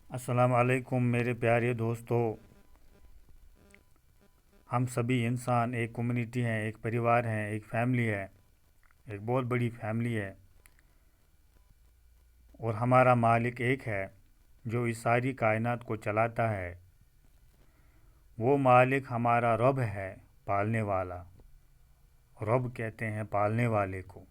السلام علیکم میرے پیارے دوستو۔ ہم سبھی انسان ایک کمیونٹی ہیں، ایک پریوار ہیں، ایک فیملی ہے، ایک بہت بڑی فیملی ہے، اور ہمارا مالک ایک ہے جو اس ساری کائنات کو چلاتا ہے۔ وہ مالک ہمارا رب ہے، پالنے والا۔ رب کہتے ہیں پالنے والے کو۔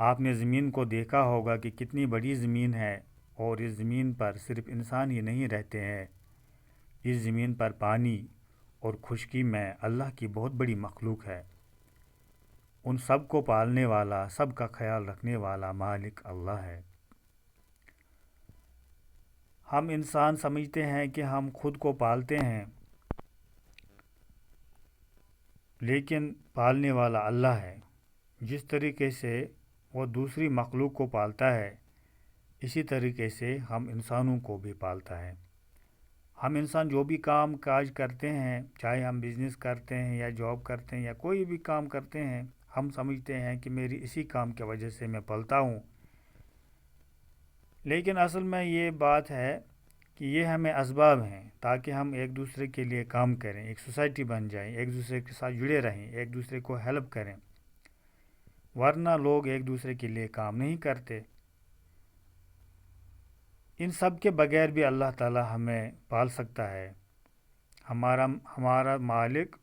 آپ نے زمین کو دیکھا ہوگا کہ کتنی بڑی زمین ہے، اور اس زمین پر صرف انسان ہی نہیں رہتے ہیں۔ اس زمین پر پانی اور خشکی میں اللہ کی بہت بڑی مخلوق ہے۔ ان سب کو پالنے والا، سب کا خیال رکھنے والا مالک اللہ ہے۔ ہم انسان سمجھتے ہیں کہ ہم خود کو پالتے ہیں، لیکن پالنے والا اللہ ہے۔ جس طریقے سے وہ دوسری مخلوق کو پالتا ہے، اسی طریقے سے ہم انسانوں کو بھی پالتا ہے۔ ہم انسان جو بھی کام کاج کرتے ہیں، چاہے ہم بزنس کرتے ہیں یا جاب کرتے ہیں یا کوئی بھی کام کرتے ہیں، ہم سمجھتے ہیں کہ میری اسی کام کی وجہ سے میں پلتا ہوں۔ لیکن اصل میں یہ بات ہے کہ یہ ہمیں اسباب ہیں تاکہ ہم ایک دوسرے کے لیے کام کریں، ایک سوسائٹی بن جائیں، ایک دوسرے کے ساتھ جڑے رہیں، ایک دوسرے کو ہیلپ کریں، ورنہ لوگ ایک دوسرے کے لیے کام نہیں کرتے۔ ان سب کے بغیر بھی اللہ تعالی ہمیں پال سکتا ہے۔ ہمارا مالک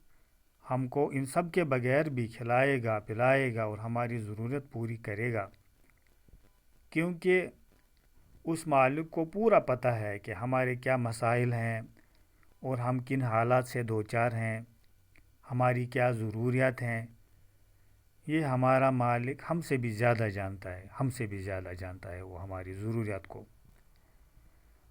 ہم کو ان سب کے بغیر بھی کھلائے گا، پلائے گا اور ہماری ضرورت پوری کرے گا، کیونکہ اس مالک کو پورا پتہ ہے کہ ہمارے کیا مسائل ہیں اور ہم کن حالات سے دوچار ہیں، ہماری کیا ضروریات ہیں۔ یہ ہمارا مالک ہم سے بھی زیادہ جانتا ہے، ہم سے بھی زیادہ جانتا ہے وہ ہماری ضروریات کو۔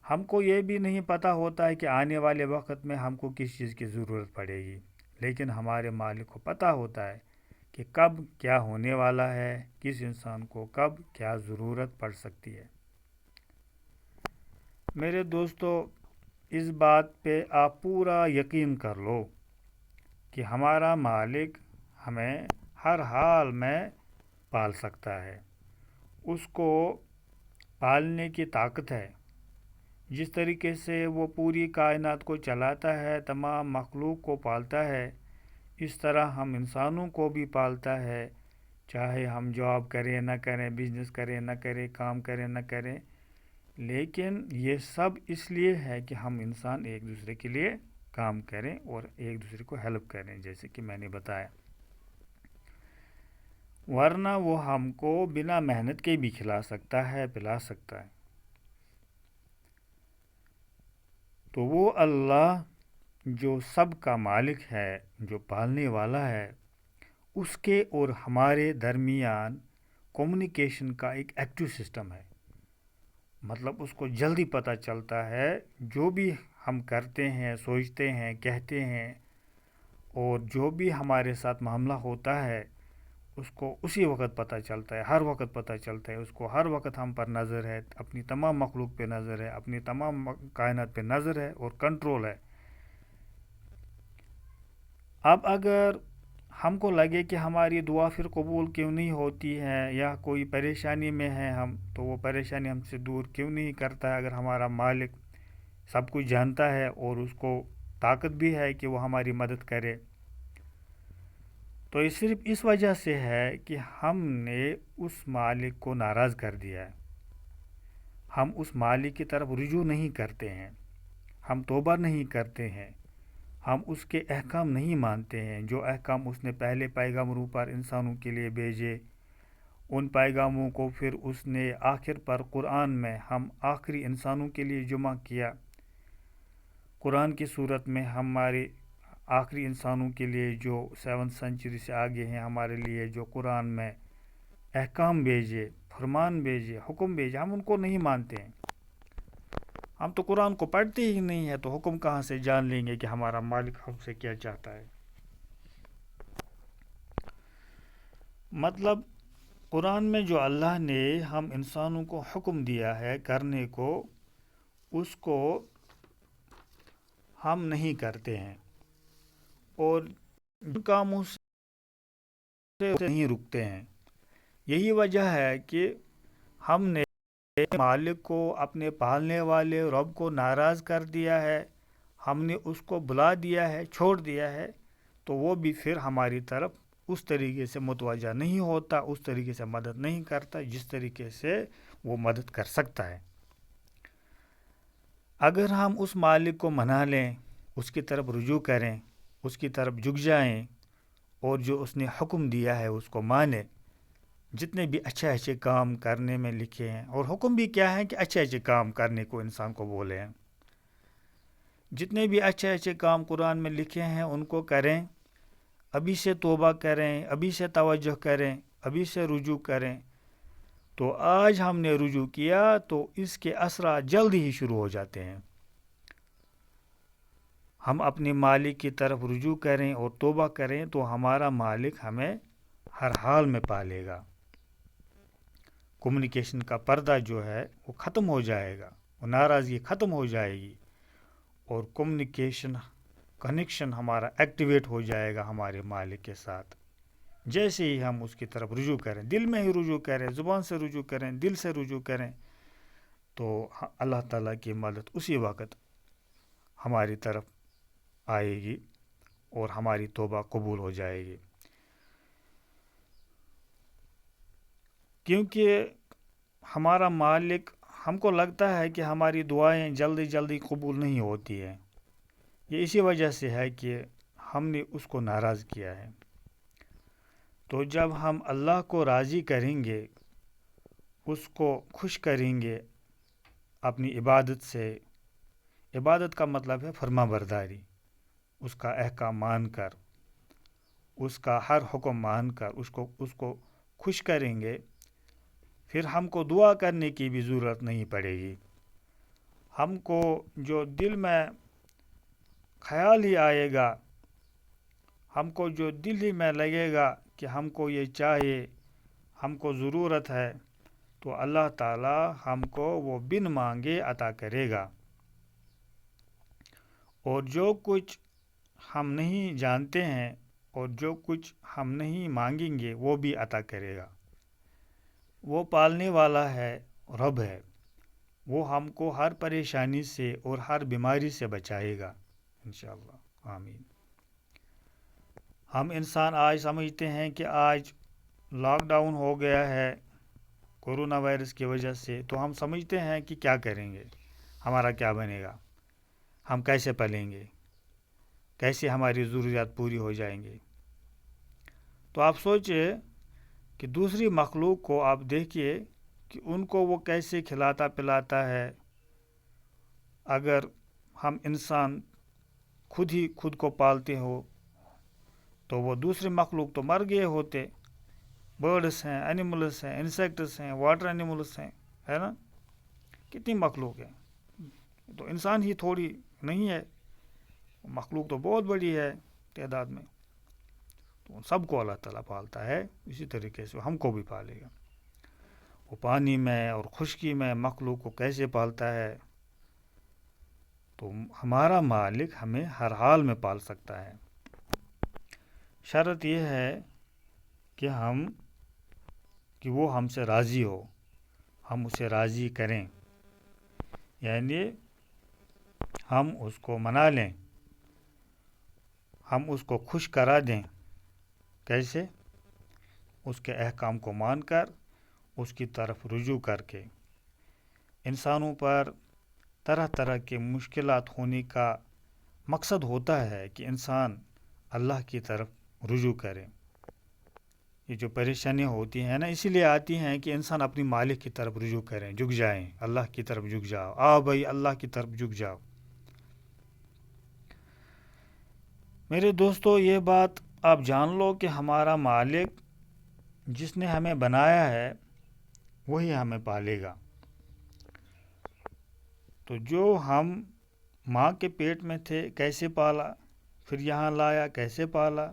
ہم کو یہ بھی نہیں پتہ ہوتا ہے کہ آنے والے وقت میں ہم کو کس چیز کی ضرورت پڑے گی، لیکن ہمارے مالک کو پتہ ہوتا ہے کہ کب کیا ہونے والا ہے، کس انسان کو کب کیا ضرورت پڑ سکتی ہے۔ میرے دوستو، اس بات پہ آپ پورا یقین کر لو کہ ہمارا مالک ہمیں ہر حال میں پال سکتا ہے۔ اس کو پالنے کی طاقت ہے۔ جس طریقے سے وہ پوری کائنات کو چلاتا ہے، تمام مخلوق کو پالتا ہے، اس طرح ہم انسانوں کو بھی پالتا ہے۔ چاہے ہم جاب کریں نہ کریں، بزنس کریں نہ کریں، کام کریں نہ کریں، لیکن یہ سب اس لیے ہے کہ ہم انسان ایک دوسرے کے لیے کام کریں اور ایک دوسرے کو ہیلپ کریں، جیسے کہ میں نے بتایا۔ ورنہ وہ ہم کو بنا محنت کے بھی کھلا سکتا ہے، پلا سکتا ہے۔ تو وہ اللہ جو سب کا مالک ہے، جو پالنے والا ہے، اس کے اور ہمارے درمیان کمیونیکیشن کا ایک ایکٹیو سسٹم ہے۔ مطلب اس کو جلدی پتہ چلتا ہے، جو بھی ہم کرتے ہیں، سوچتے ہیں، کہتے ہیں، اور جو بھی ہمارے ساتھ معاملہ ہوتا ہے، اس کو اسی وقت پتہ چلتا ہے، ہر وقت پتہ چلتا ہے۔ اس کو ہر وقت ہم پر نظر ہے، اپنی تمام مخلوق پہ نظر ہے، اپنی تمام کائنات پہ نظر ہے اور کنٹرول ہے۔ اب اگر ہم کو لگے کہ ہماری دعا پھر قبول کیوں نہیں ہوتی ہے، یا کوئی پریشانی میں ہے ہم، تو وہ پریشانی ہم سے دور کیوں نہیں کرتا ہے؟ اگر ہمارا مالک سب کچھ جانتا ہے اور اس کو طاقت بھی ہے کہ وہ ہماری مدد کرے، تو یہ صرف اس وجہ سے ہے کہ ہم نے اس مالک کو ناراض کر دیا ہے۔ ہم اس مالک کی طرف رجوع نہیں کرتے ہیں، ہم توبہ نہیں کرتے ہیں، ہم اس کے احکام نہیں مانتے ہیں۔ جو احکام اس نے پہلے پیغمبروں پر انسانوں کے لیے بھیجے، ان پیغاموں کو پھر اس نے آخر پر قرآن میں ہم آخری انسانوں کے لیے جمع کیا۔ قرآن کی صورت میں ہمارے آخری انسانوں کے لیے جو 7 سینچری سے آگے ہیں، ہمارے لیے جو قرآن میں احکام بھیجے، فرمان بھیجے، حکم بھیجے، ہم ان کو نہیں مانتے ہیں۔ ہم تو قرآن کو پڑھتے ہی نہیں ہیں، تو حکم کہاں سے جان لیں گے کہ ہمارا مالک ہم سے کیا چاہتا ہے؟ مطلب قرآن میں جو اللہ نے ہم انسانوں کو حکم دیا ہے کرنے کو، اس کو ہم نہیں کرتے ہیں، اور جن کاموں سے نہیں رکتے ہیں۔ یہی وجہ ہے کہ ہم نے مالک کو، اپنے پالنے والے رب کو ناراض کر دیا ہے، ہم نے اس کو بلا دیا ہے، چھوڑ دیا ہے، تو وہ بھی پھر ہماری طرف اس طریقے سے متوجہ نہیں ہوتا، اس طریقے سے مدد نہیں کرتا جس طریقے سے وہ مدد کر سکتا ہے۔ اگر ہم اس مالک کو منا لیں، اس کی طرف رجوع کریں، اس کی طرف جھک جائیں اور جو اس نے حکم دیا ہے اس کو مانیں، جتنے بھی اچھے اچھے کام کرنے میں لکھے ہیں، اور حکم بھی کیا ہے کہ اچھے اچھے کام کرنے کو انسان کو بولے ہیں، جتنے بھی اچھے اچھے کام قرآن میں لکھے ہیں ان کو کریں، ابھی سے توبہ کریں، ابھی سے توجہ کریں، ابھی سے رجوع کریں۔ تو آج ہم نے رجوع کیا تو اس کے اثرات جلد ہی شروع ہو جاتے ہیں۔ ہم اپنے مالک کی طرف رجوع کریں اور توبہ کریں تو ہمارا مالک ہمیں ہر حال میں پالے گا۔ کمیونیکیشن کا پردہ جو ہے وہ ختم ہو جائے گا، وہ ناراضگی ختم ہو جائے گی، اور کمیونیکیشن کنیکشن ہمارا ایکٹیویٹ ہو جائے گا ہمارے مالک کے ساتھ۔ جیسے ہی ہم اس کی طرف رجوع کریں، دل میں ہی رجوع کریں، زبان سے رجوع کریں، دل سے رجوع کریں، تو اللہ تعالیٰ کی مدد اسی وقت ہماری طرف آئے گی اور ہماری توبہ قبول ہو جائے گی۔ کیونکہ ہمارا مالک، ہم کو لگتا ہے کہ ہماری دعائیں جلدی جلدی قبول نہیں ہوتی ہیں، یہ اسی وجہ سے ہے کہ ہم نے اس کو ناراض کیا ہے۔ تو جب ہم اللہ کو راضی کریں گے، اس کو خوش کریں گے اپنی عبادت سے، عبادت کا مطلب ہے فرما برداری، اس کا احکام مان کر، اس کا ہر حکم مان کر اس کو خوش کریں گے، پھر ہم کو دعا کرنے کی بھی ضرورت نہیں پڑے گی۔ ہم کو جو دل میں خیال ہی آئے گا، ہم کو جو دل ہی میں لگے گا کہ ہم کو یہ چاہیے، ہم کو ضرورت ہے، تو اللہ تعالیٰ ہم کو وہ بن مانگے عطا کرے گا۔ اور جو کچھ ہم نہیں جانتے ہیں اور جو کچھ ہم نہیں مانگیں گے وہ بھی عطا کرے گا۔ وہ پالنے والا ہے، رب ہے، وہ ہم کو ہر پریشانی سے اور ہر بیماری سے بچائے گا انشاءاللہ، آمین۔ ہم انسان آج سمجھتے ہیں کہ آج لاک ڈاؤن ہو گیا ہے کورونا وائرس کی وجہ سے، تو ہم سمجھتے ہیں کہ کیا کریں گے، ہمارا کیا بنے گا، ہم کیسے پلیں گے، کیسے ہماری ضروریات پوری ہو جائیں گے۔ تو آپ سوچئے کہ دوسری مخلوق کو آپ دیکھیے کہ ان کو وہ کیسے کھلاتا پلاتا ہے۔ اگر ہم انسان خود ہی خود کو پالتے ہو تو وہ دوسری مخلوق تو مر گئے ہوتے، برڈس ہیں، اینیملس ہیں، انسیکٹس ہیں، واٹر اینیملس ہیں، ہے نا، کتنی مخلوق ہیں۔ تو انسان ہی تھوڑی نہیں ہے، مخلوق تو بہت بڑی ہے تعداد میں، تو سب کو اللہ تعالیٰ پالتا ہے، اسی طریقے سے ہم کو بھی پالے گا۔ وہ پانی میں اور خشکی میں مخلوق کو کیسے پالتا ہے، تو ہمارا مالک ہمیں ہر حال میں پال سکتا ہے۔ شرط یہ ہے کہ وہ ہم سے راضی ہو، ہم اسے راضی کریں، یعنی ہم اس کو منا لیں، ہم اس کو خوش کرا دیں۔ کیسے؟ اس کے احکام کو مان کر، اس کی طرف رجوع کر کے۔ انسانوں پر طرح طرح کے مشکلات ہونے کا مقصد ہوتا ہے کہ انسان اللہ کی طرف رجوع کرے۔ یہ جو پریشانیاں ہوتی ہیں نا، اسی لیے آتی ہیں کہ انسان اپنی مالک کی طرف رجوع کریں، جھک جائیں، اللہ کی طرف جھک جاؤ، آؤ بھائی اللہ کی طرف جھک جاؤ۔ میرے دوستو، یہ بات آپ جان لو کہ ہمارا مالک جس نے ہمیں بنایا ہے وہی ہمیں پالے گا۔ تو جو ہم ماں کے پیٹ میں تھے کیسے پالا، پھر یہاں لایا کیسے پالا،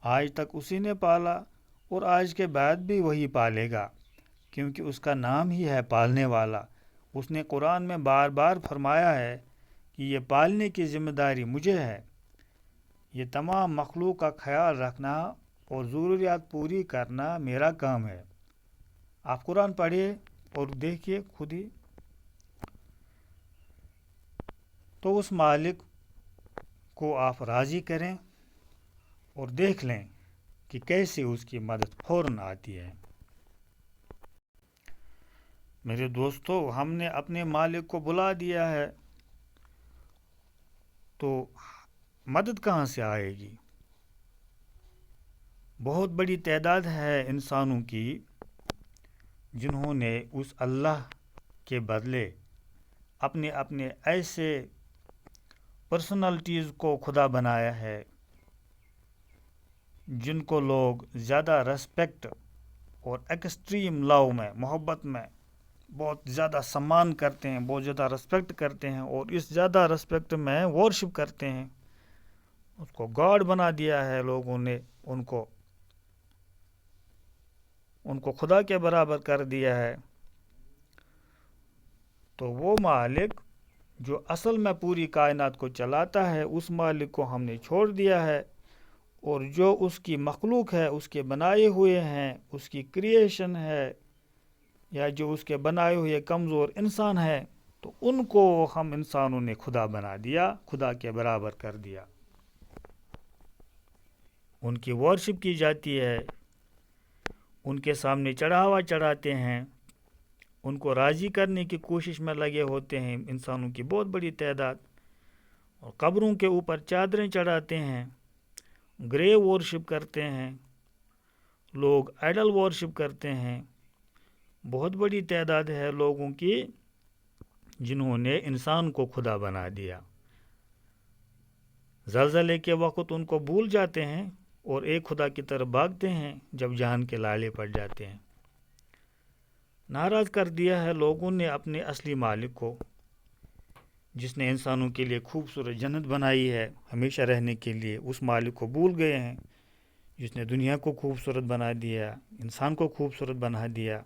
آج تک اسی نے پالا اور آج کے بعد بھی وہی پالے گا، کیونکہ اس کا نام ہی ہے پالنے والا۔ اس نے قرآن میں بار بار فرمایا ہے کہ یہ پالنے کی ذمہ داری مجھے ہے، یہ تمام مخلوق کا خیال رکھنا اور ضروریات پوری کرنا میرا کام ہے۔ آپ قرآن پڑھیے اور دیکھیے خود ہی، تو اس مالک کو آپ راضی کریں اور دیکھ لیں کہ کیسے اس کی مدد فوراً آتی ہے۔ میرے دوستو، ہم نے اپنے مالک کو بلا دیا ہے تو مدد کہاں سے آئے گی؟ بہت بڑی تعداد ہے انسانوں کی جنہوں نے اس اللہ کے بدلے اپنے اپنے ایسے پرسنالٹیز کو خدا بنایا ہے جن کو لوگ زیادہ رسپیکٹ اور ایکسٹریم لو میں، محبت میں بہت زیادہ سمان کرتے ہیں، بہت زیادہ رسپیکٹ کرتے ہیں، اور اس زیادہ رسپیکٹ میں ورشپ کرتے ہیں۔ اس کو گاڈ بنا دیا ہے لوگوں نے، ان کو خدا کے برابر کر دیا ہے۔ تو وہ مالک جو اصل میں پوری کائنات کو چلاتا ہے، اس مالک کو ہم نے چھوڑ دیا ہے، اور جو اس کی مخلوق ہے، اس کے بنائے ہوئے ہیں، اس کی کریشن ہے، یا جو اس کے بنائے ہوئے کمزور انسان ہے، تو ان کو ہم انسانوں نے خدا بنا دیا، خدا کے برابر کر دیا۔ ان کی ورشپ کی جاتی ہے، ان کے سامنے چڑھاوا چڑھاتے ہیں، ان کو راضی کرنے کی کوشش میں لگے ہوتے ہیں انسانوں کی بہت بڑی تعداد، اور قبروں کے اوپر چادریں چڑھاتے ہیں، گریو ورشپ کرتے ہیں، لوگ آئیڈل ورشپ کرتے ہیں۔ بہت بڑی تعداد ہے لوگوں کی جنہوں نے انسان کو خدا بنا دیا۔ زلزلے کے وقت ان کو بھول جاتے ہیں اور ایک خدا کی طرف بھاگتے ہیں جب جان کے لالے پڑ جاتے ہیں۔ ناراض کر دیا ہے لوگوں نے اپنے اصلی مالک کو، جس نے انسانوں کے لیے خوبصورت جنت بنائی ہے ہمیشہ رہنے کے لیے۔ اس مالک کو بھول گئے ہیں جس نے دنیا کو خوبصورت بنا دیا، انسان کو خوبصورت بنا دیا۔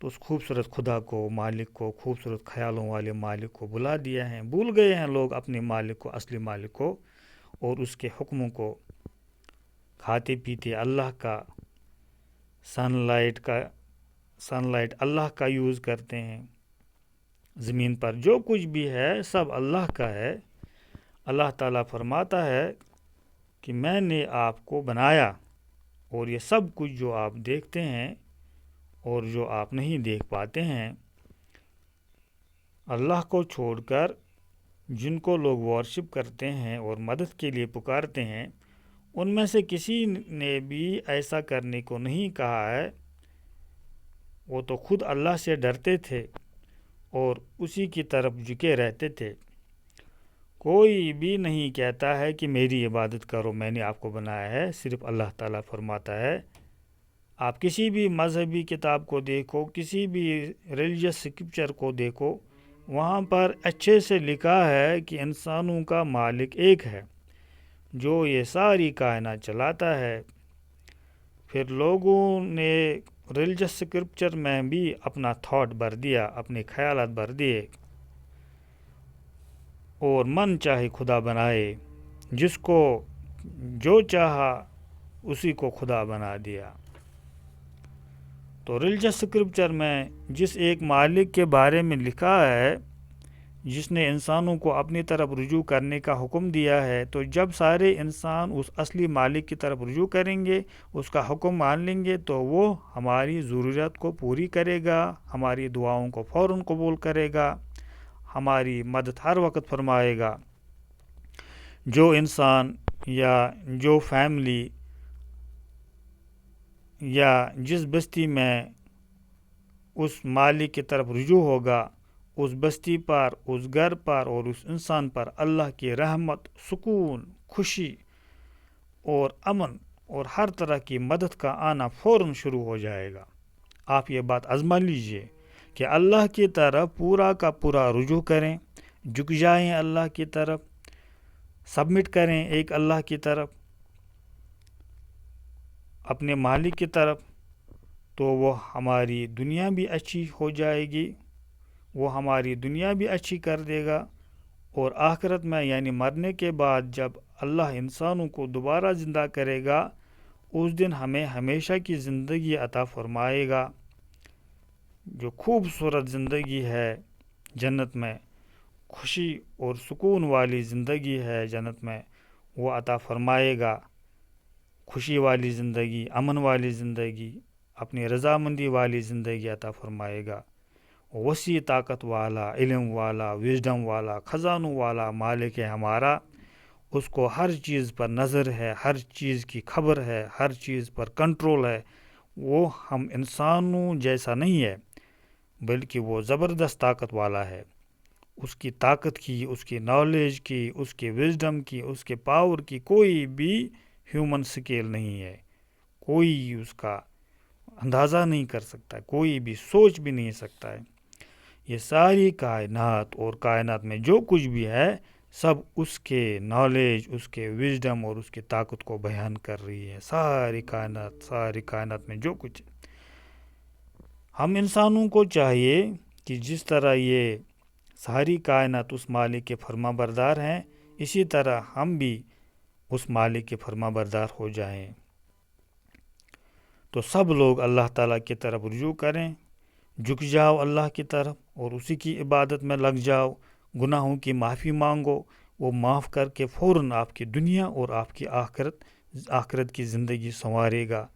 تو اس خوبصورت خدا کو، مالک کو، خوبصورت خیالوں والے مالک کو بلا دیا ہے، بھول گئے ہیں لوگ اپنے مالک کو، اصلی مالک کو، اور اس کے حکموں کو کھاتے پیتے اللہ کا، سن لائٹ اللہ کا یوز کرتے ہیں۔ زمین پر جو کچھ بھی ہے سب اللہ کا ہے۔ اللہ تعالیٰ فرماتا ہے کہ میں نے آپ کو بنایا، اور یہ سب کچھ جو آپ دیکھتے ہیں اور جو آپ نہیں دیکھ پاتے ہیں، اللہ کو چھوڑ کر جن کو لوگ ورشپ کرتے ہیں اور مدد کے لیے پکارتے ہیں، ان میں سے کسی نے بھی ایسا کرنے کو نہیں کہا ہے۔ وہ تو خود اللہ سے ڈرتے تھے اور اسی کی طرف جھکے رہتے تھے۔ کوئی بھی نہیں کہتا ہے کہ میری عبادت کرو، میں نے آپ کو بنایا ہے۔ صرف اللہ تعالیٰ فرماتا ہے، آپ کسی بھی مذہبی کتاب کو دیکھو، کسی بھی ریلیجس اسکرپچر کو دیکھو، وہاں پر اچھے سے لکھا ہے کہ انسانوں کا مالک ایک ہے جو یہ ساری کائنات چلاتا ہے۔ پھر لوگوں نے ریلیجس اسکرپچر میں بھی اپنا تھاٹ بھر دیا، اپنے خیالات بھر دیے، اور من چاہے خدا بنائے، جس کو جو چاہا اسی کو خدا بنا دیا۔ تو ریلیجس اسکرپچر میں جس ایک مالک کے بارے میں لکھا ہے جس نے انسانوں کو اپنی طرف رجوع کرنے کا حکم دیا ہے، تو جب سارے انسان اس اصلی مالک کی طرف رجوع کریں گے، اس کا حکم مان لیں گے، تو وہ ہماری ضرورت کو پوری کرے گا، ہماری دعاؤں کو فوراً قبول کرے گا، ہماری مدد ہر وقت فرمائے گا۔ جو انسان یا جو فیملی یا جس بستی میں اس مالک کی طرف رجوع ہوگا، اس بستی پر، اس گھر پر اور اس انسان پر اللہ کی رحمت، سکون، خوشی اور امن اور ہر طرح کی مدد کا آنا فوراً شروع ہو جائے گا۔ آپ یہ بات آزما لیجئے کہ اللہ کی طرف پورا کا پورا رجوع کریں، جھک جائیں اللہ کی طرف، سبمٹ کریں ایک اللہ کی طرف، اپنے مالک کی طرف، تو وہ ہماری دنیا بھی اچھی ہو جائے گی، وہ ہماری دنیا بھی اچھی کر دے گا، اور آخرت میں یعنی مرنے کے بعد جب اللہ انسانوں کو دوبارہ زندہ کرے گا، اس دن ہمیں ہمیشہ کی زندگی عطا فرمائے گا۔ جو خوبصورت زندگی ہے جنت میں، خوشی اور سکون والی زندگی ہے جنت میں، وہ عطا فرمائے گا۔ خوشی والی زندگی، امن والی زندگی، اپنی رضامندی والی زندگی عطا فرمائے گا۔ وسیع طاقت والا، علم والا، وزڈم والا، خزانوں والا مالک ہے ہمارا، اس کو ہر چیز پر نظر ہے، ہر چیز کی خبر ہے، ہر چیز پر کنٹرول ہے۔ وہ ہم انسانوں جیسا نہیں ہے، بلکہ وہ زبردست طاقت والا ہے۔ اس کی طاقت کی، اس کی نالج کی، اس کی وزڈم کی، اس کے پاور کی کوئی بھی ہیومن سکیل نہیں ہے۔ کوئی اس کا اندازہ نہیں کر سکتا ہے، کوئی بھی سوچ بھی نہیں سکتا ہے۔ یہ ساری کائنات اور کائنات میں جو کچھ بھی ہے، سب اس کے نالج، اس کے وزڈم اور اس کی طاقت کو بیان کر رہی ہے۔ ساری کائنات میں جو کچھ ہے۔ ہم انسانوں کو چاہیے کہ جس طرح یہ ساری کائنات اس مالک کے فرما بردار ہیں، اسی طرح ہم بھی اس مالک کے فرما بردار ہو جائیں۔ تو سب لوگ اللہ تعالیٰ کی طرف رجوع کریں، جھک جاؤ اللہ کی طرف اور اسی کی عبادت میں لگ جاؤ، گناہوں کی معافی مانگو، وہ معاف کر کے فوراً آپ کی دنیا اور آپ کی آخرت کی زندگی سنوارے گا،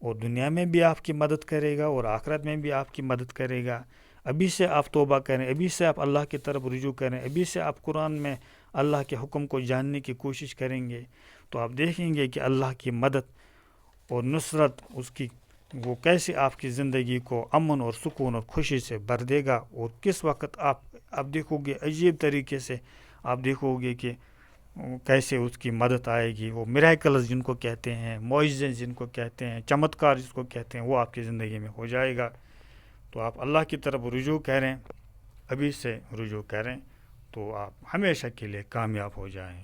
اور دنیا میں بھی آپ کی مدد کرے گا اور آخرت میں بھی آپ کی مدد کرے گا۔ ابھی سے آپ توبہ کریں، ابھی سے آپ اللہ کی طرف رجوع کریں، ابھی سے آپ قرآن میں اللہ کے حکم کو جاننے کی کوشش کریں گے، تو آپ دیکھیں گے کہ اللہ کی مدد اور نصرت اس کی وہ کیسے آپ کی زندگی کو امن اور سکون اور خوشی سے بھر دے گا۔ اور کس وقت آپ دیکھو گے عجیب طریقے سے، آپ دیکھو گے کہ کیسے اس کی مدد آئے گی۔ وہ میریکلز جن کو کہتے ہیں، معجزے جن کو کہتے ہیں، چمتکار جس کو کہتے ہیں، وہ آپ کی زندگی میں ہو جائے گا۔ تو آپ اللہ کی طرف رجوع کریں، ابھی سے رجوع کریں، تو آپ ہمیشہ کے لیے کامیاب ہو جائیں۔